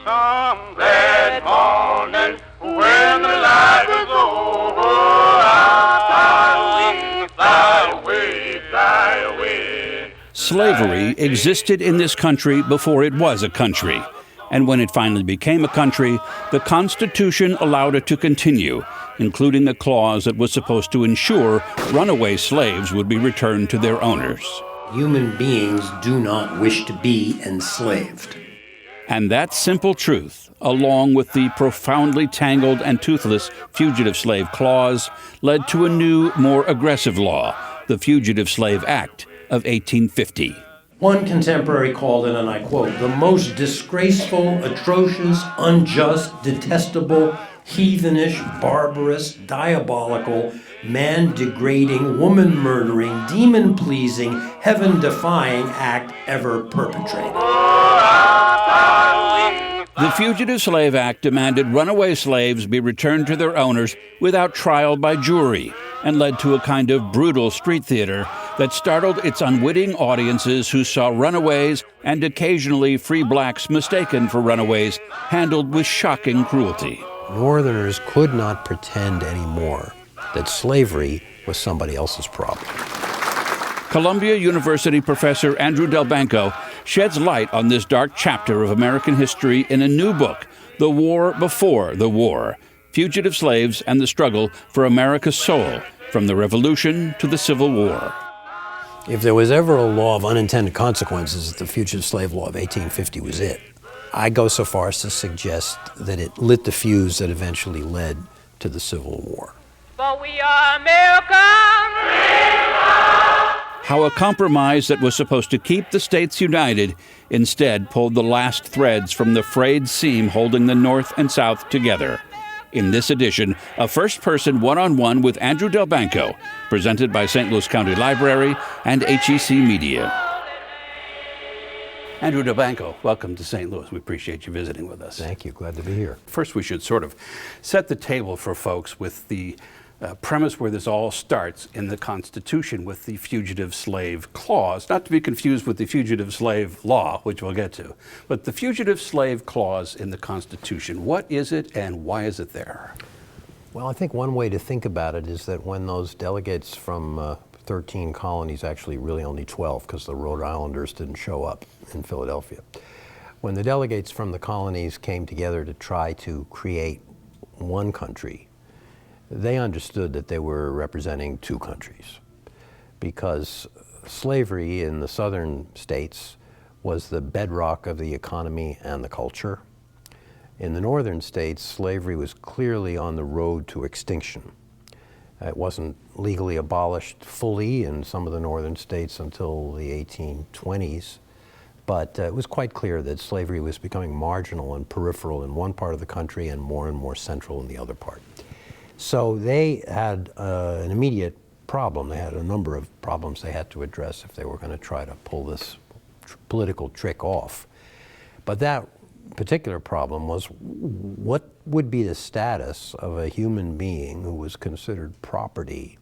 Some glad morning when the life is over, I'll fly away, fly away. Slavery existed in this country before it was a country. And when it finally became a country, the Constitution allowed it to continue, including a clause that was supposed to ensure runaway slaves would be returned to their owners. Human beings do not wish to be enslaved. And that simple truth, along with the profoundly tangled and toothless Fugitive Slave Clause, led to a new, more aggressive law, the Fugitive Slave Act of 1850. One contemporary called it, and I quote, "the most disgraceful, atrocious, unjust, detestable, heathenish, barbarous, diabolical, man-degrading, woman-murdering, demon-pleasing, heaven-defying act ever perpetrated." The Fugitive Slave Act demanded runaway slaves be returned to their owners without trial by jury, and led to a kind of brutal street theater that startled its unwitting audiences who saw runaways and occasionally free blacks mistaken for runaways handled with shocking cruelty. Northerners could not pretend anymore that slavery was somebody else's problem. Columbia University professor Andrew Delbanco sheds light on this dark chapter of American history in a new book, The War Before the War: Fugitive Slaves and the Struggle for America's Soul, from the Revolution to the Civil War. If there was ever a law of unintended consequences, the Fugitive Slave Law of 1850 was it. I go so far as to suggest that it lit the fuse that eventually led to the Civil War. For we are American. How a compromise that was supposed to keep the states united instead pulled the last threads from the frayed seam holding the North and South together. In this edition, a first-person one-on-one with Andrew Delbanco, presented by St. Louis County Library and HEC Media. Andrew Delbanco, welcome to St. Louis. We appreciate you visiting with us. Thank you. Glad to be here. First, we should sort of set the table for folks with the premise where this all starts in the Constitution with the Fugitive Slave Clause, not to be confused with the Fugitive Slave Law, which we'll get to, but the Fugitive Slave Clause in the Constitution. What is it and why is it there? Well, I think one way to think about it is that when those delegates from 13 colonies, actually really only 12 because the Rhode Islanders didn't show up in Philadelphia, when the delegates from the colonies came together to try to create one country, they understood that they were representing two countries, because slavery in the southern states was the bedrock of the economy and the culture. In the northern states, slavery was clearly on the road to extinction. It wasn't legally abolished fully in some of the northern states until the 1820s, but it was quite clear that slavery was becoming marginal and peripheral in one part of the country and more central in the other part. So they had an immediate problem. They had a number of problems they had to address if they were going to try to pull this political trick off. But that particular problem was, what would be the status of a human being who was considered property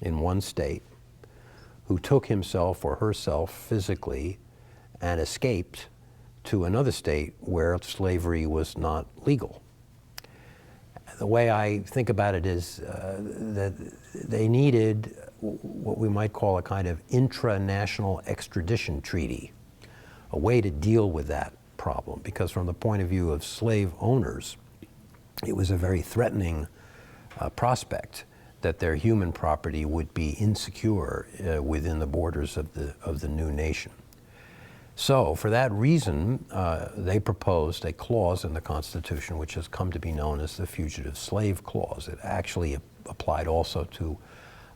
in one state, who took himself or herself physically and escaped to another state where slavery was not legal? The way I think about it is that they needed what we might call a kind of intra-national extradition treaty, a way to deal with that problem, because from the point of view of slave owners, it was a very threatening prospect that their human property would be insecure within the borders of the new nation. So for that reason, they proposed a clause in the Constitution which has come to be known as the Fugitive Slave Clause. It actually applied also to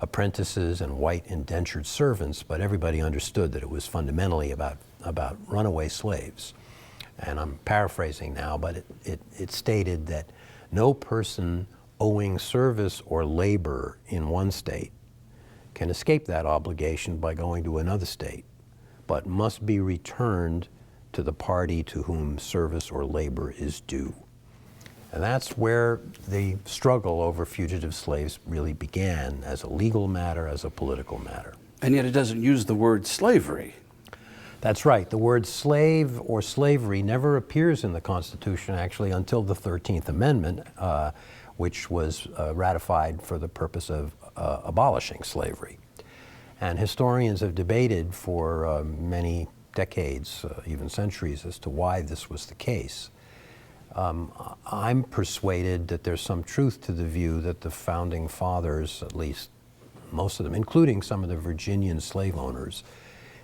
apprentices and white indentured servants, but everybody understood that it was fundamentally about runaway slaves. And I'm paraphrasing now, but it stated that no person owing service or labor in one state can escape that obligation by going to another state, but must be returned to the party to whom service or labor is due. And that's where the struggle over fugitive slaves really began, as a legal matter, as a political matter. And yet it doesn't use the word slavery. That's right. The word slave or slavery never appears in the Constitution, actually, until the 13th Amendment, which was ratified for the purpose of abolishing slavery. And historians have debated for many decades, even centuries, as to why this was the case. I'm persuaded that there's some truth to the view that the founding fathers, at least most of them, including some of the Virginian slave owners,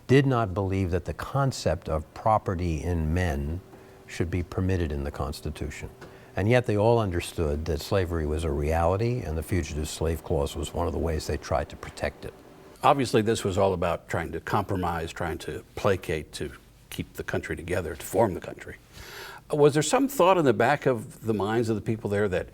did not believe that the concept of property in men should be permitted in the Constitution. And yet they all understood that slavery was a reality, and the Fugitive Slave Clause was one of the ways they tried to protect it. Obviously, this was all about trying to compromise, trying to placate, to keep the country together, to form the country. Was there some thought in the back of the minds of the people there that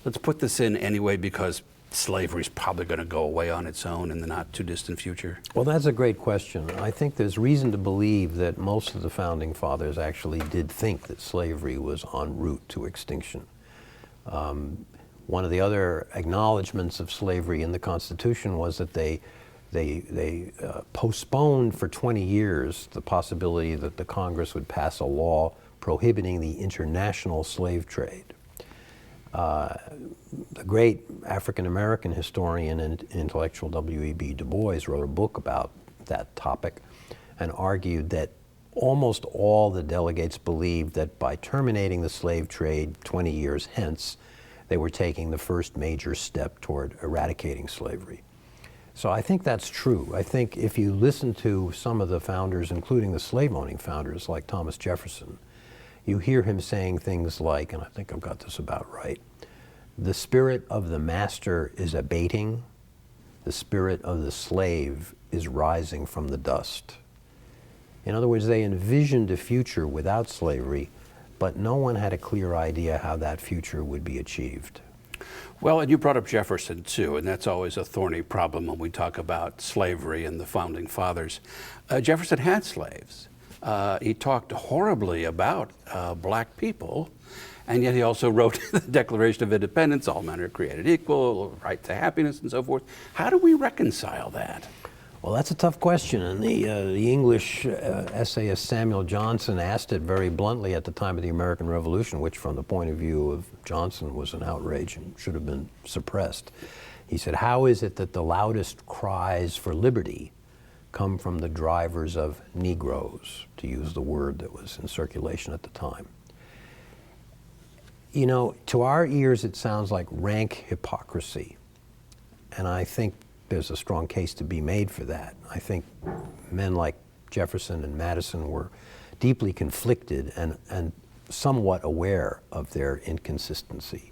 let's put this in anyway because slavery is probably going to go away on its own in the not too distant future? Well, that's a great question. I think there's reason to believe that most of the founding fathers actually did think that slavery was en route to extinction. One of the other acknowledgments of slavery in the Constitution was that they postponed for 20 years the possibility that the Congress would pass a law prohibiting the international slave trade. The great African-American historian and intellectual W.E.B. Du Bois wrote a book about that topic and argued that almost all the delegates believed that by terminating the slave trade 20 years hence, they were taking the first major step toward eradicating slavery. So I think that's true. I think if you listen to some of the founders, including the slave-owning founders like Thomas Jefferson, you hear him saying things like, and I think I've got this about right, the spirit of the master is abating, the spirit of the slave is rising from the dust. In other words, they envisioned a future without slavery, but no one had a clear idea how that future would be achieved. Well, and you brought up Jefferson too, and that's always a thorny problem when we talk about slavery and the founding fathers. Jefferson had slaves. He talked horribly about black people, and yet he also wrote the Declaration of Independence, all men are created equal, right to happiness and so forth. How do we reconcile that? Well, that's a tough question, and the English essayist Samuel Johnson asked it very bluntly at the time of the American Revolution, which from the point of view of Johnson was an outrage and should have been suppressed. He said, how is it that the loudest cries for liberty come from the drivers of Negroes, to use the word that was in circulation at the time? You know, to our ears it sounds like rank hypocrisy, and I think there's a strong case to be made for that. I think men like Jefferson and Madison were deeply conflicted and somewhat aware of their inconsistency.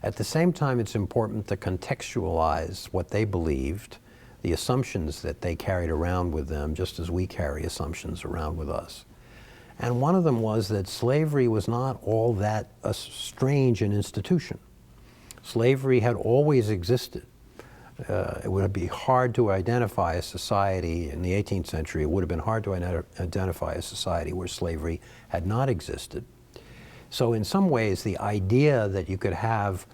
At the same time, it's important to contextualize what they believed, the assumptions that they carried around with them, just as we carry assumptions around with us. And one of them was that slavery was not all that strange an institution. Slavery had always existed. It would be hard to identify a society in the 18th century. It would have been hard to identify a society where slavery had not existed. So in some ways, the idea that you could have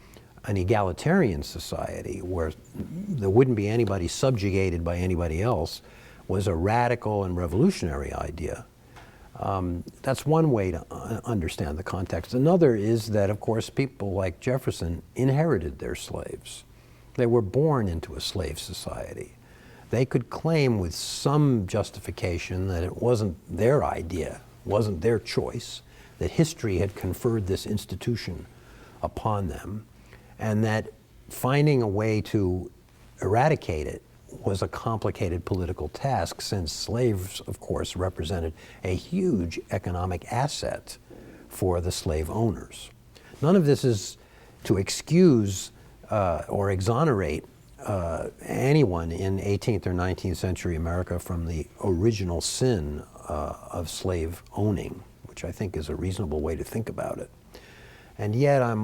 an egalitarian society where there wouldn't be anybody subjugated by anybody else was a radical and revolutionary idea. That's one way to understand the context. Another is that, of course, people like Jefferson inherited their slaves. They were born into a slave society. They could claim with some justification that it wasn't their idea, wasn't their choice, that history had conferred this institution upon them, and that finding a way to eradicate it was a complicated political task, since slaves, of course, represented a huge economic asset for the slave owners. None of this is to excuse or exonerate anyone in 18th or 19th century America from the original sin of slave owning, which I think is a reasonable way to think about it. And yet I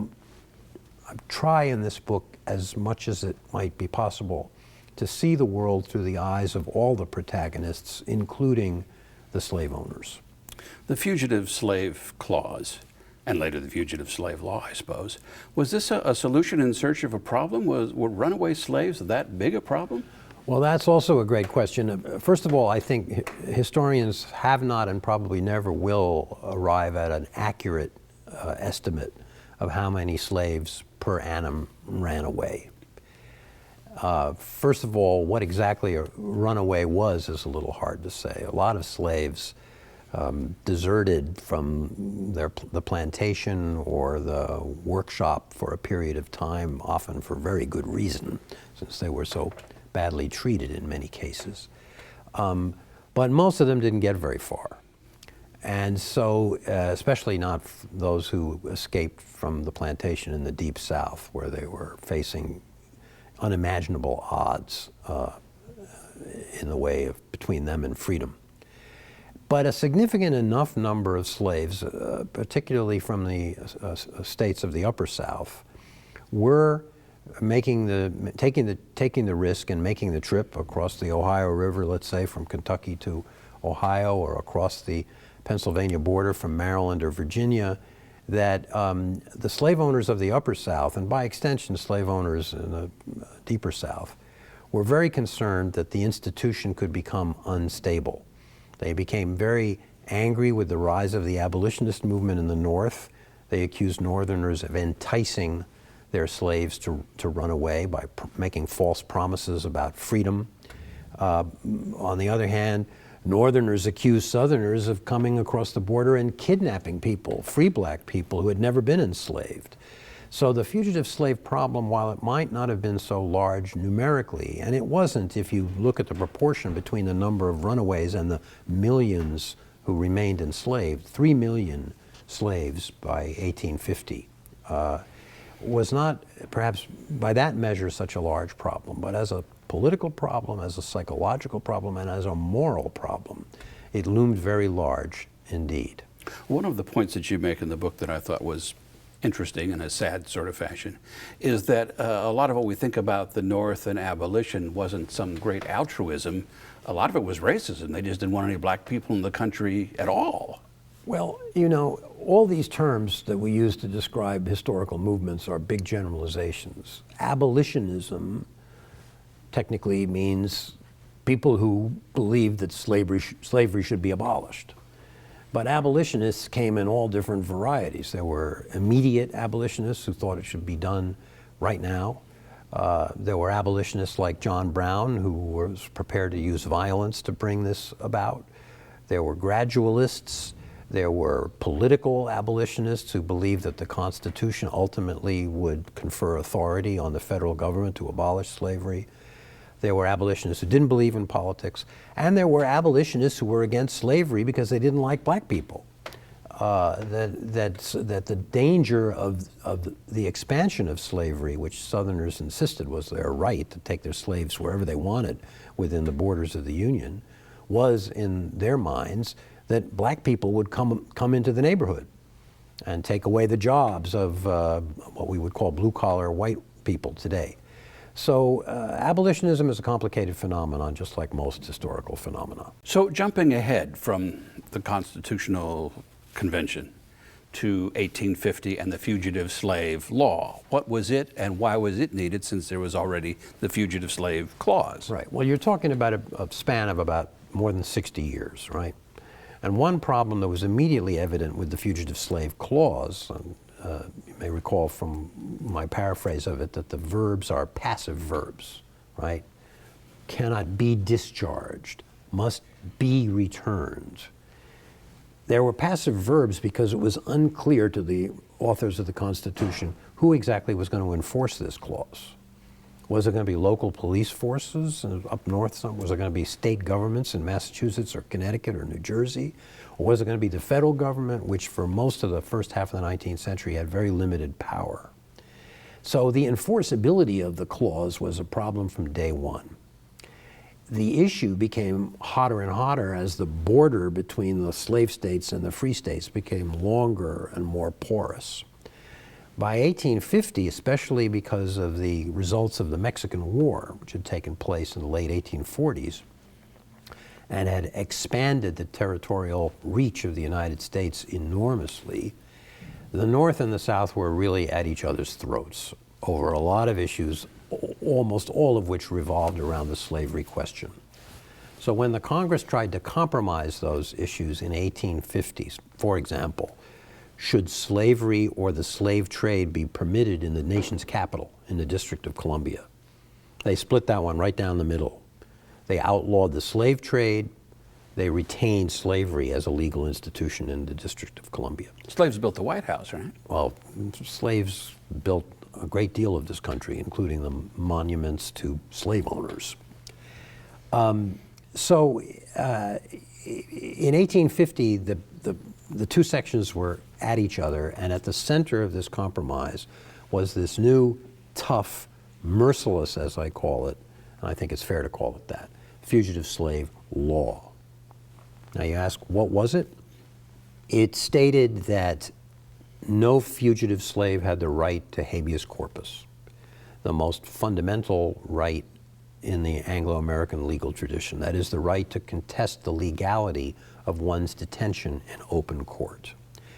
try in this book, as much as it might be possible, to see the world through the eyes of all the protagonists, including the slave owners. The Fugitive Slave Clause, and later the Fugitive Slave Law, I suppose, was this a solution in search of a problem? Were runaway slaves that big a problem? Well, that's also a great question. First of all, I think historians have not and probably never will arrive at an accurate estimate of how many slaves per annum ran away. First of all, what exactly a runaway was is a little hard to say. A lot of slaves deserted from the plantation or the workshop for a period of time, often for very good reason, since they were so badly treated in many cases. But most of them didn't get very far. And so, especially not those who escaped from the plantation in the Deep South, where they were facing unimaginable odds in the way of between them and freedom. But a significant enough number of slaves, particularly from the states of the Upper South, were taking the risk and making the trip across the Ohio River, let's say from Kentucky to Ohio, or across the Pennsylvania border from Maryland or Virginia, that the slave owners of the Upper South, and by extension slave owners in the Deeper South, were very concerned that the institution could become unstable. They became very angry with the rise of the abolitionist movement in the North. They accused Northerners of enticing their slaves to run away by making false promises about freedom. On the other hand, Northerners accused Southerners of coming across the border and kidnapping people, free black people who had never been enslaved. So the fugitive slave problem, while it might not have been so large numerically, and it wasn't if you look at the proportion between the number of runaways and the millions who remained enslaved, 3 million slaves by 1850, was not perhaps by that measure such a large problem, but as a political problem, as a psychological problem, and as a moral problem, it loomed very large indeed. One of the points that you make in the book that I thought was interesting in a sad sort of fashion is that a lot of what we think about the North and abolition wasn't some great altruism. A lot of it was racism. They just didn't want any black people in the country at all. Well, you know, all these terms that we use to describe historical movements are big generalizations. Abolitionism technically means people who believed that slavery should be abolished. But abolitionists came in all different varieties. There were immediate abolitionists who thought it should be done right now. There were abolitionists like John Brown, who was prepared to use violence to bring this about. There were gradualists. There were political abolitionists who believed that the Constitution ultimately would confer authority on the federal government to abolish slavery. There were abolitionists who didn't believe in politics, and there were abolitionists who were against slavery because they didn't like black people. That the danger of the expansion of slavery, which Southerners insisted was their right to take their slaves wherever they wanted within the borders of the Union, was in their minds that black people would come into the neighborhood and take away the jobs of what we would call blue-collar white people today. So abolitionism is a complicated phenomenon, just like most historical phenomena. So jumping ahead from the Constitutional Convention to 1850 and the Fugitive Slave Law, what was it and why was it needed, since there was already the Fugitive Slave Clause? Right. Well, you're talking about a span of about more than 60 years, right? And one problem that was immediately evident with the Fugitive Slave Clause, and you may recall from my paraphrase of it that the verbs are passive verbs, right? Cannot be discharged, must be returned. There were passive verbs because it was unclear to the authors of the Constitution who exactly was going to enforce this clause. Was it going to be local police forces up north? Was it going to be state governments in Massachusetts or Connecticut or New Jersey? Or was it going to be the federal government, which for most of the first half of the 19th century had very limited power? So the enforceability of the clause was a problem from day one. The issue became hotter and hotter as the border between the slave states and the free states became longer and more porous. By 1850, especially because of the results of the Mexican War, which had taken place in the late 1840s, and had expanded the territorial reach of the United States enormously, the North and the South were really at each other's throats over a lot of issues, almost all of which revolved around the slavery question. So when the Congress tried to compromise those issues in 1850s, for example, should slavery or the slave trade be permitted in the nation's capital, in the District of Columbia? They split that one right down the middle. They outlawed the slave trade. They retained slavery as a legal institution in the District of Columbia. Slaves built the White House, right? Well, slaves built a great deal of this country, including the monuments to slave owners. So in 1850, the two sections were at each other, and at the center of this compromise was this new, tough, merciless, as I call it, and I think it's fair to call it that, fugitive slave law. Now you ask, what was it? It stated that no fugitive slave had the right to habeas corpus, the most fundamental right in the Anglo-American legal tradition. That is the right to contest the legality of one's detention in open court.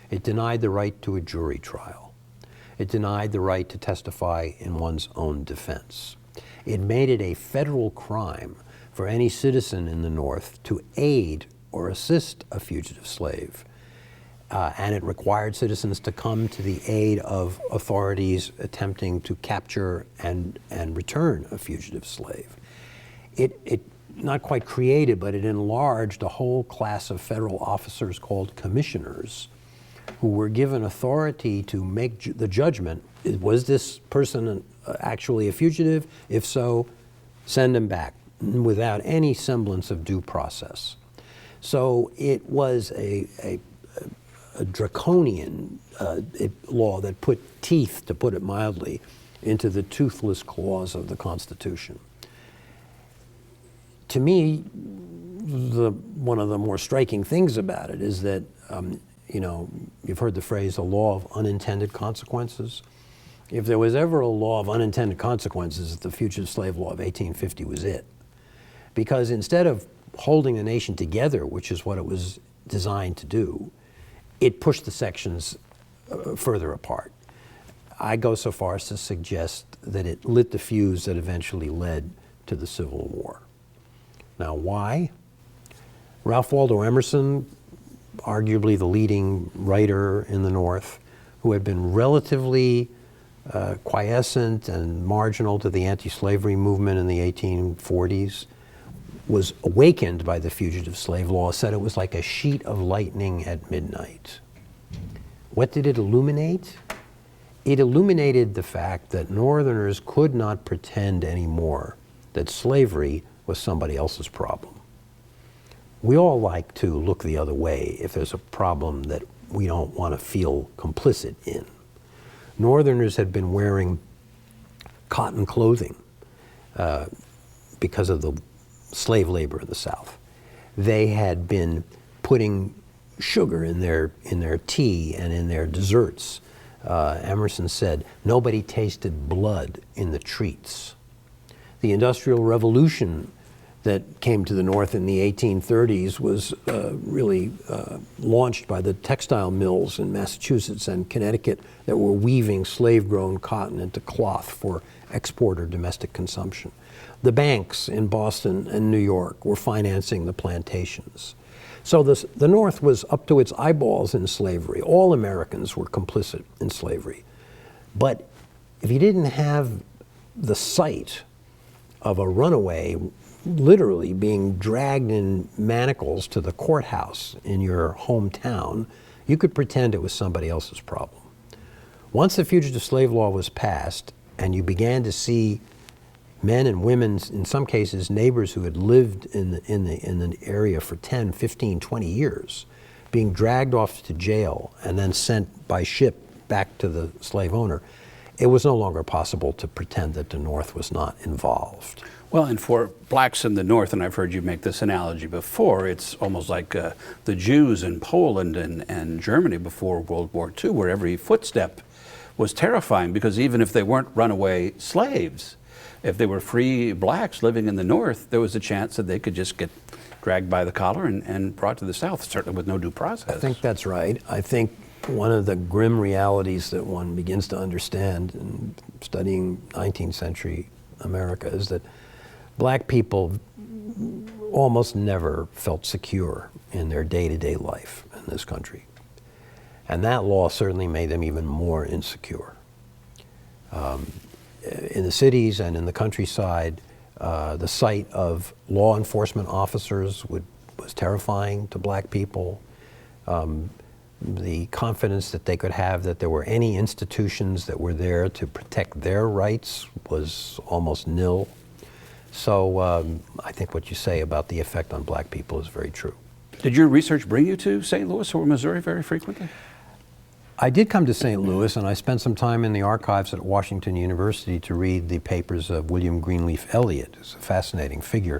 It denied the right to a jury trial. It denied the right to testify in one's own defense. It made it a federal crime for any citizen in the North to aid or assist a fugitive slave. And it required citizens to come to the aid of authorities attempting to capture and return a fugitive slave. It not quite created, but it enlarged a whole class of federal officers called commissioners, who were given authority to make the judgment, was this person actually a fugitive? If so, send him back, without any semblance of due process. So it was a draconian law that put teeth, to put it mildly, into the toothless claws of the Constitution. To me, one of the more striking things about it is that, you've heard the phrase, the law of unintended consequences. If there was ever a law of unintended consequences, the Fugitive Slave Law of 1850 was it. Because instead of holding the nation together, which is what it was designed to do, it pushed the sections further apart. I go so far as to suggest that it lit the fuse that eventually led to the Civil War. Now, why? Ralph Waldo Emerson, arguably the leading writer in the North, who had been relatively quiescent and marginal to the anti-slavery movement in the 1840s, was awakened by the Fugitive Slave Law, said it was like a sheet of lightning at midnight. What did it illuminate? It illuminated the fact that Northerners could not pretend anymore that slavery was somebody else's problem. We all like to look the other way if there's a problem that we don't want to feel complicit in. Northerners had been wearing cotton clothing because of the slave labor in the South. They had been putting sugar in their tea and in their desserts. Emerson said, nobody tasted blood in the treats. The Industrial Revolution that came to the North in the 1830s was really launched by the textile mills in Massachusetts and Connecticut that were weaving slave-grown cotton into cloth for export or domestic consumption. The banks in Boston and New York were financing the plantations. So the North was up to its eyeballs in slavery. All Americans were complicit in slavery. But if you didn't have the sight of a runaway literally being dragged in manacles to the courthouse in your hometown, you could pretend it was somebody else's problem. Once the Fugitive Slave Law was passed and you began to see men and women, in some cases neighbors who had lived in the area for 10, 15, 20 years, being dragged off to jail and then sent by ship back to the slave owner, it was no longer possible to pretend that the North was not involved. Well, and for blacks in the North, and I've heard you make this analogy before, it's almost like the Jews in Poland and Germany before World War II, where every footstep was terrifying, because even if they weren't runaway slaves, if they were free blacks living in the North, there was a chance that they could just get dragged by the collar and brought to the South, certainly with no due process. I think that's right. I think one of the grim realities that one begins to understand in studying 19th century America is that black people almost never felt secure in their day-to-day life in this country. And that law certainly made them even more insecure. In the cities and in the countryside, the sight of law enforcement officers was terrifying to black people. The confidence that they could have that there were any institutions that were there to protect their rights was almost nil. So I think what you say about the effect on black people is very true. Did your research bring you to St. Louis or Missouri very frequently? I did come to St. Louis, and I spent some time in the archives at Washington University to read the papers of William Greenleaf Eliot, who's a fascinating figure.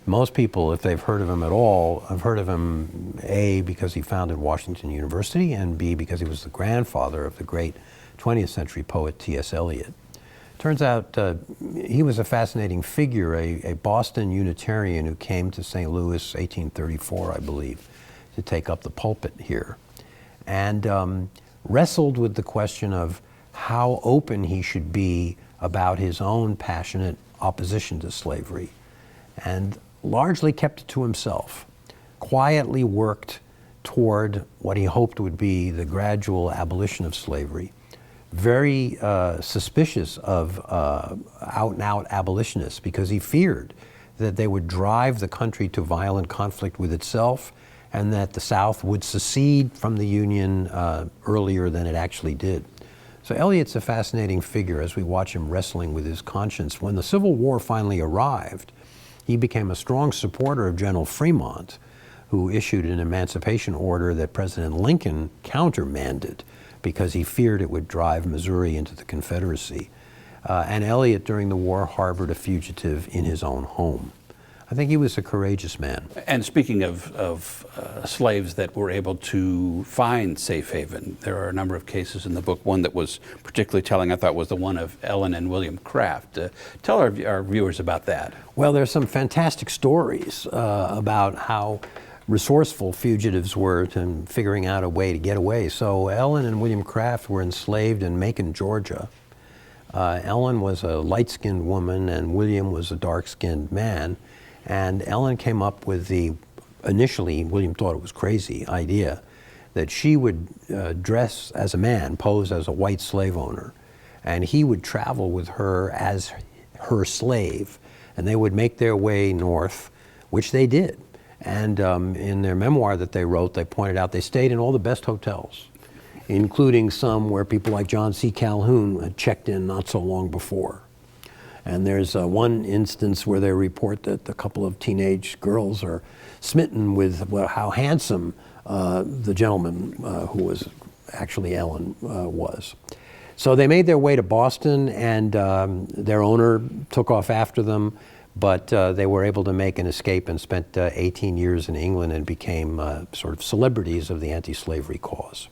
Most people, if they've heard of him at all, have heard of him, A, because he founded Washington University, and B, because he was the grandfather of the great 20th century poet T.S. Eliot. Turns out he was a fascinating figure, a Boston Unitarian who came to St. Louis, 1834, I believe, to take up the pulpit here, and wrestled with the question of how open he should be about his own passionate opposition to slavery, and largely kept it to himself, quietly worked toward what he hoped would be the gradual abolition of slavery, very suspicious of out-and-out abolitionists because he feared that they would drive the country to violent conflict with itself and that the South would secede from the Union earlier than it actually did. So Eliot's a fascinating figure as we watch him wrestling with his conscience. When the Civil War finally arrived, he became a strong supporter of General Fremont, who issued an emancipation order that President Lincoln countermanded because he feared it would drive Missouri into the Confederacy. And Eliot, during the war, harbored a fugitive in his own home. I think he was a courageous man. And speaking of slaves that were able to find safe haven, there are a number of cases in the book. One that was particularly telling, I thought, was the one of Ellen and William Craft. Tell our viewers about that. Well, there's some fantastic stories about how resourceful fugitives were in figuring out a way to get away. So Ellen and William Craft were enslaved in Macon, Georgia. Ellen was a light-skinned woman and William was a dark-skinned man. And Ellen came up with initially, William thought it was crazy, idea that she would dress as a man, pose as a white slave owner, and he would travel with her as her slave, and they would make their way north, which they did. And in their memoir that they wrote, they pointed out they stayed in all the best hotels, including some where people like John C. Calhoun had checked in not so long before. And there's one instance where they report that a couple of teenage girls are smitten with how handsome the gentleman who was actually Ellen was. So they made their way to Boston, and their owner took off after them, but they were able to make an escape and spent 18 years in England and became sort of celebrities of the anti-slavery cause.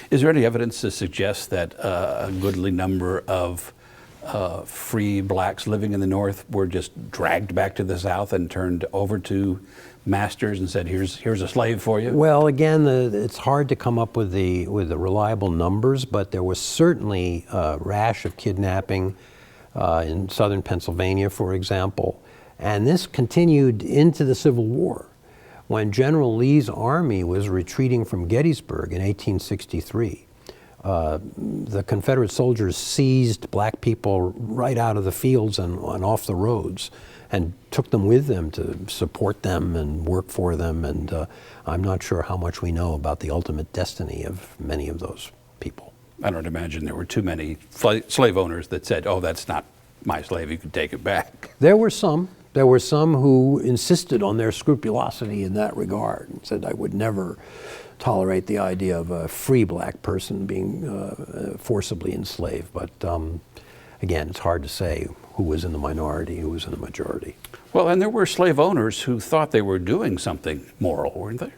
Is there any evidence to suggest that a goodly number of free blacks living in the North were just dragged back to the South and turned over to masters and said, here's a slave for you? Well, again, it's hard to come up with the reliable numbers, but there was certainly a rash of kidnapping in southern Pennsylvania, for example. And this continued into the Civil War. When General Lee's army was retreating from Gettysburg in 1863, the Confederate soldiers seized black people right out of the fields and off the roads and took them with them to support them and work for them. And I'm not sure how much we know about the ultimate destiny of many of those people. I don't imagine there were too many slave owners that said, oh, that's not my slave, you can take it back. There were some. There were some who insisted on their scrupulosity in that regard and said, I would never tolerate the idea of a free black person being forcibly enslaved. But again, it's hard to say who was in the minority, who was in the majority. Well, and there were slave owners who thought they were doing something moral, weren't there?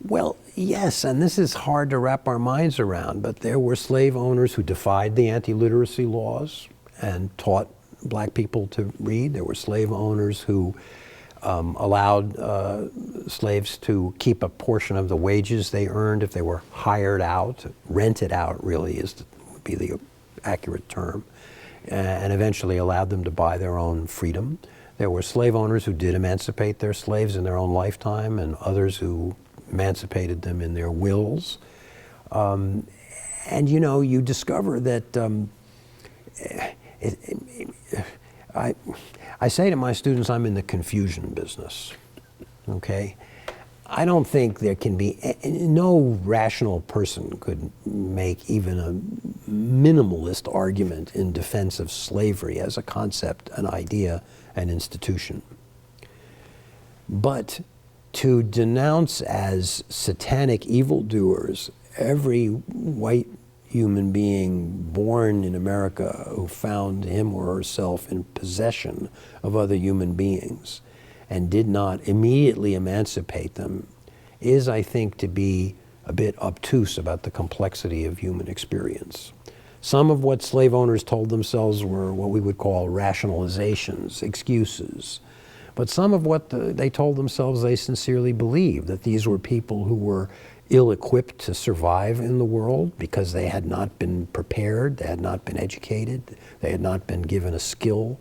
Well, yes, and this is hard to wrap our minds around, but there were slave owners who defied the anti-literacy laws and taught black people to read. There were slave owners who allowed slaves to keep a portion of the wages they earned if they were hired out, rented out really would be the accurate term. and eventually allowed them to buy their own freedom. There were slave owners who did emancipate their slaves in their own lifetime, and others who emancipated them in their wills. And you know, you discover that I say to my students, I'm in the confusion business, okay? I don't think there can be, no rational person could make even a minimalist argument in defense of slavery as a concept, an idea, an institution. But to denounce as satanic evildoers every white human being born in America who found him or herself in possession of other human beings and did not immediately emancipate them is, I think, to be a bit obtuse about the complexity of human experience. Some of what slave owners told themselves were what we would call rationalizations, excuses. But some of what they told themselves they sincerely believed, that these were people who were ill-equipped to survive in the world because they had not been prepared, they had not been educated, they had not been given a skill.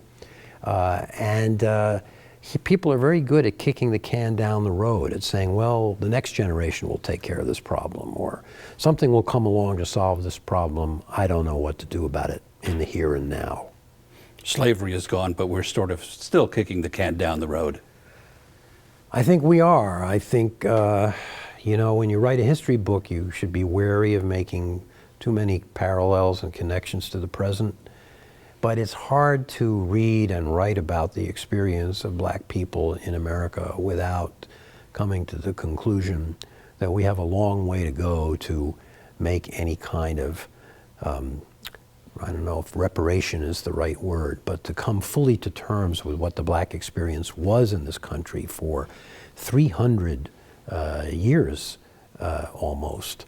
People are very good at kicking the can down the road, at saying, well, the next generation will take care of this problem, or something will come along to solve this problem. I don't know what to do about it in the here and now. Slavery is gone, but we're sort of still kicking the can down the road. I think we are. I think, you know, when you write a history book, you should be wary of making too many parallels and connections to the present. But it's hard to read and write about the experience of black people in America without coming to the conclusion that we have a long way to go to make any kind of, I don't know if reparation is the right word, but to come fully to terms with what the black experience was in this country for 300 years almost.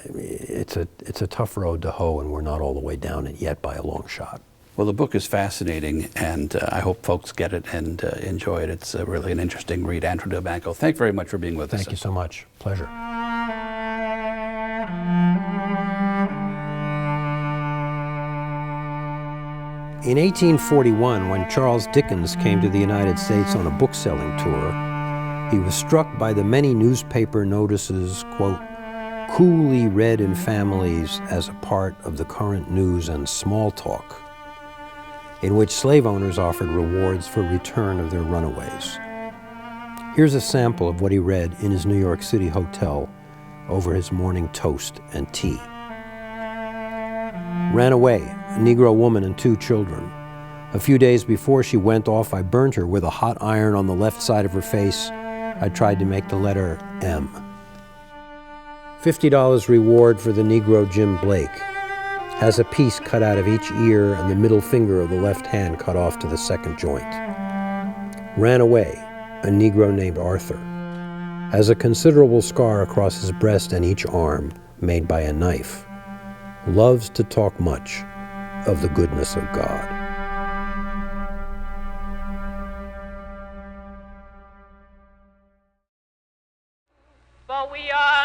It's a tough road to hoe, and we're not all the way down it yet by a long shot. Well, the book is fascinating, and I hope folks get it and enjoy it. It's really an interesting read. Andrew Delbanco, thank you very much for being with us. Thank you so much. Pleasure. In 1841, when Charles Dickens came to the United States on a book-selling tour, he was struck by the many newspaper notices, quote, coolly read in families as a part of the current news and small talk, in which slave owners offered rewards for return of their runaways. Here's a sample of what he read in his New York City hotel over his morning toast and tea. Ran away, a Negro woman and 2 children. A few days before she went off, I burned her with a hot iron on the left side of her face. I tried to make the letter M. $50 reward for the Negro Jim Blake. Has a piece cut out of each ear and the middle finger of the left hand cut off to the second joint. Ran away, a Negro named Arthur. Has a considerable scar across his breast and each arm, made by a knife. Loves to talk much of the goodness of God. For we are